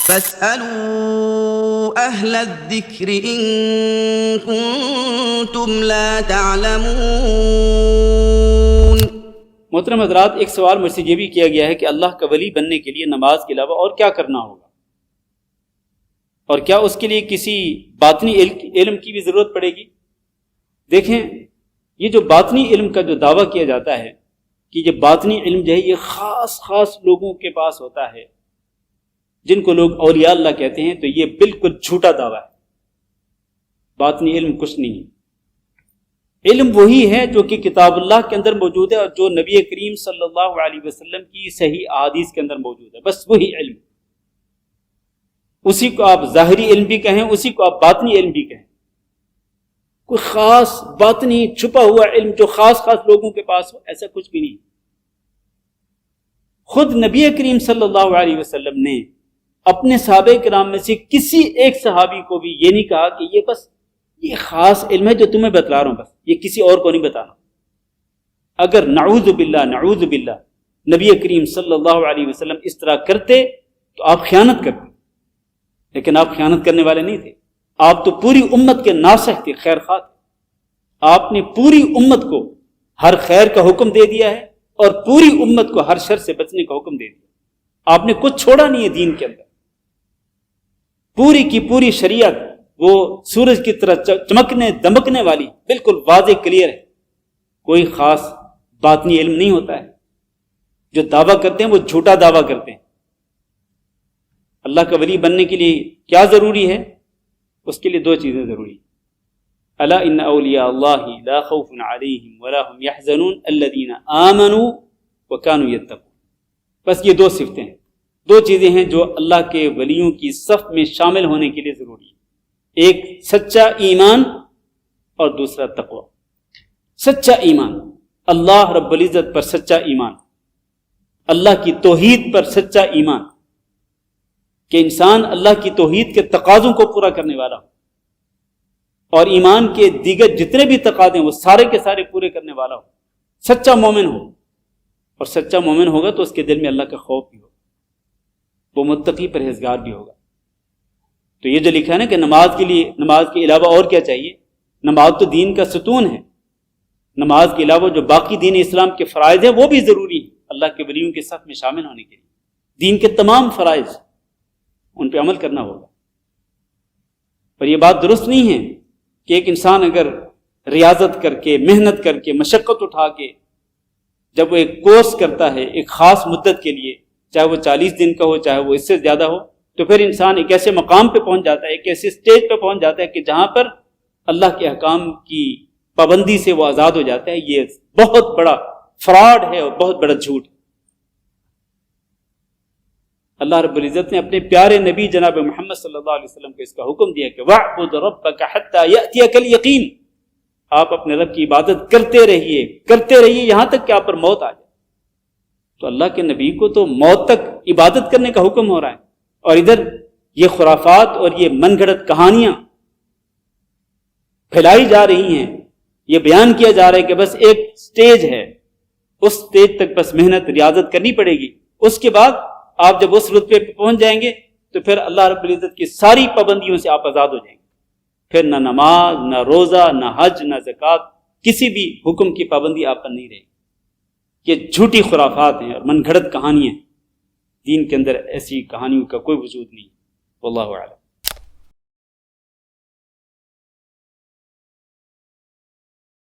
فاسألوا أهل الذكر إن كنتم لا تعلمون۔ محترم حضرات، ایک سوال مجھ سے یہ بھی کیا گیا ہے کہ اللہ کا ولی بننے کے لیے نماز کے علاوہ اور کیا کرنا ہوگا، اور کیا اس کے لیے کسی باطنی علم کی بھی ضرورت پڑے گی؟ دیکھیں، یہ جو باطنی علم کا جو دعویٰ کیا جاتا ہے کہ یہ باطنی علم جو ہے یہ خاص لوگوں کے پاس ہوتا ہے، جن کو لوگ اولیاء اللہ کہتے ہیں، تو یہ بالکل جھوٹا دعویٰ ہے۔ باطنی علم کچھ نہیں ہے۔ علم وہی ہے جو کہ کتاب اللہ کے اندر موجود ہے اور جو نبی کریم صلی اللہ علیہ وسلم کی صحیح احادیث کے اندر موجود ہے، بس وہی علم۔ اسی کو آپ ظاہری علم بھی کہیں، اسی کو آپ باطنی علم بھی کہیں۔ کوئی خاص باطنی چھپا ہوا علم جو خاص لوگوں کے پاس ہو، ایسا کچھ بھی نہیں۔ خود نبی کریم صلی اللہ علیہ وسلم نے اپنے صحابہ کرام میں سے کسی ایک صحابی کو بھی یہ نہیں کہا کہ یہ بس یہ خاص علم ہے جو تمہیں بتلا رہا ہوں، بس یہ کسی اور کو نہیں بتانا۔ اگر نعوذ باللہ نبی کریم صلی اللہ علیہ وسلم اس طرح کرتے تو آپ خیانت کرتے، لیکن آپ خیانت کرنے والے نہیں تھے۔ آپ تو پوری امت کے ناصح تھے، خیر خواہ تھے۔ آپ نے پوری امت کو ہر خیر کا حکم دے دیا ہے اور پوری امت کو ہر شر سے بچنے کا حکم دے دیا۔ آپ نے کچھ چھوڑا نہیں ہے دین کے اندر۔ پوری کی پوری شریعت وہ سورج کی طرح چمکنے دمکنے والی، بالکل واضح کلیئر ہے۔ کوئی خاص باطنی علم نہیں ہوتا ہے۔ جو دعویٰ کرتے ہیں وہ جھوٹا دعویٰ کرتے ہیں۔ اللہ کا ولی بننے کے لیے کیا ضروری ہے؟ اس کے لیے دو چیزیں ضروری ہیں۔ الا ان اولیاء اللہ لا خوف علیہم ولا هم يحزنون الذین آمنوا وكانوا يتقون۔ بس یہ دو صفتیں ہیں، دو چیزیں ہیں جو اللہ کے ولیوں کی صف میں شامل ہونے کے لیے ضروری ہے۔ ایک سچا ایمان اور دوسرا تقوی۔ سچا ایمان، اللہ رب العزت پر سچا ایمان، اللہ کی توحید پر سچا ایمان، کہ انسان اللہ کی توحید کے تقاضوں کو پورا کرنے والا ہو اور ایمان کے دیگر جتنے بھی تقاضے ہیں وہ سارے کے سارے پورے کرنے والا ہو، سچا مومن ہو۔ اور سچا مومن ہوگا تو اس کے دل میں اللہ کا خوف بھی ہوگا، وہ متقی پرہیزگار بھی ہوگا۔ تو یہ جو لکھا ہے نا کہ نماز کے لیے، نماز کے علاوہ اور کیا چاہیے؟ نماز تو دین کا ستون ہے۔ نماز کے علاوہ جو باقی دین اسلام کے فرائض ہیں وہ بھی ضروری ہیں اللہ کے ولیوں کے صف میں شامل ہونے کے لیے۔ دین کے تمام فرائض، ان پہ عمل کرنا ہوگا۔ پر یہ بات درست نہیں ہے کہ ایک انسان اگر ریاضت کر کے، محنت کر کے، مشقت اٹھا کے جب وہ ایک کورس کرتا ہے ایک خاص مدت کے لیے، چاہے وہ 40 دن کا ہو چاہے وہ اس سے زیادہ ہو، تو پھر انسان ایک ایسے مقام پہ پہنچ جاتا ہے، ایک ایسے سٹیج پہ پہنچ جاتا ہے کہ جہاں پر اللہ کے احکام کی پابندی سے وہ آزاد ہو جاتا ہے۔ یہ بہت بڑا فراڈ ہے اور بہت بڑا جھوٹ ہے۔ اللہ رب العزت نے اپنے پیارے نبی جناب محمد صلی اللہ علیہ وسلم کو اس کا حکم دیا کہ وَاعْبُدْ رَبَّكَ حَتَّى يَأْتِيَكَ الْيَقِينُ۔ آپ اپنے رب کی عبادت کرتے رہیے یہاں تک کہ آپ پر موت آ جائے۔ تو اللہ کے نبی کو تو موت تک عبادت کرنے کا حکم ہو رہا ہے، اور ادھر یہ خرافات اور یہ من گھڑت کہانیاں پھیلائی جا رہی ہیں۔ یہ بیان کیا جا رہا ہے کہ بس ایک سٹیج ہے، اس سٹیج تک بس محنت ریاضت کرنی پڑے گی، اس کے بعد آپ جب اس رتبے پہ پہنچ جائیں گے تو پھر اللہ رب العزت کی ساری پابندیوں سے آپ آزاد ہو جائیں گے۔ پھر نہ نماز، نہ روزہ، نہ حج، نہ زکوٰۃ، کسی بھی حکم کی پابندی آپ پر نہیں رہے گی۔ یہ جھوٹی خرافات ہیں اور من گھڑت کہانیاں ہیں۔ دین کے اندر ایسی کہانیوں کا کوئی وجود نہیں۔ واللہ اعلم۔